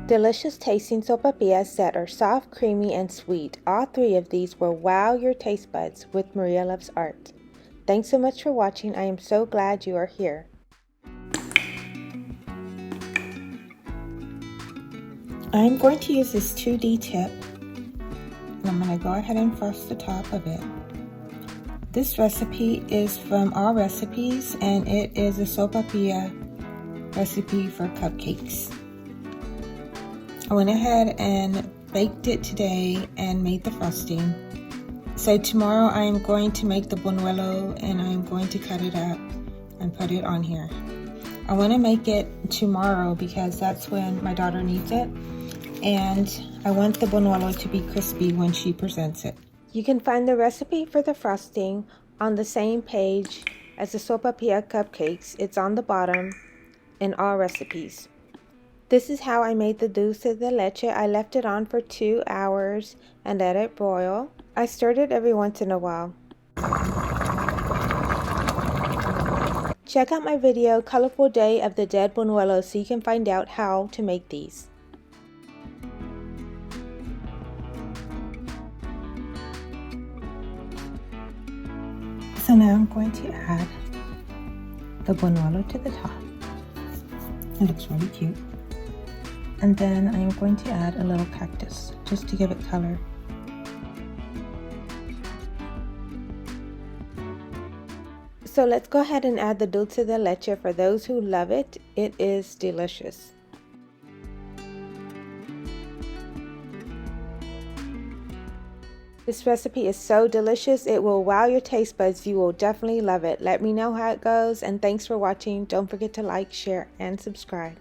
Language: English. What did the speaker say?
Delicious tasting sopapillas that are soft, creamy, and sweet. All three of these will wow your taste buds with Maria Loves Art. Thanks so much for watching. I am so glad you are here. I'm going to use this 2D tip. I'm going to go ahead and frost the top of it. This recipe is from All Recipes, and it is a sopapilla recipe for cupcakes. I went ahead and baked it today and made the frosting. So tomorrow I am going to make the bunuelo, and I am going to cut it up and put it on here. I want to make it tomorrow because that's when my daughter needs it, and I want the bunuelo to be crispy when she presents it. You can find the recipe for the frosting on the same page as the sopapilla cupcakes. It's on the bottom in All Recipes. This is how I made the dulce de leche. I left it on for 2 hours and let it boil. I stirred it every once in a while. Check out my video, Colorful Day of the Dead Bunuelos, so you can find out how to make these. So now I'm going to add the bunuelo to the top. It looks really cute. And then I am going to add a little cactus just to give it color. So let's go ahead and add the dulce de leche. For those who love it, it is delicious. This recipe is so delicious, it will wow your taste buds. You will definitely love it. Let me know how it goes, and thanks for watching. Don't forget to like, share, and subscribe.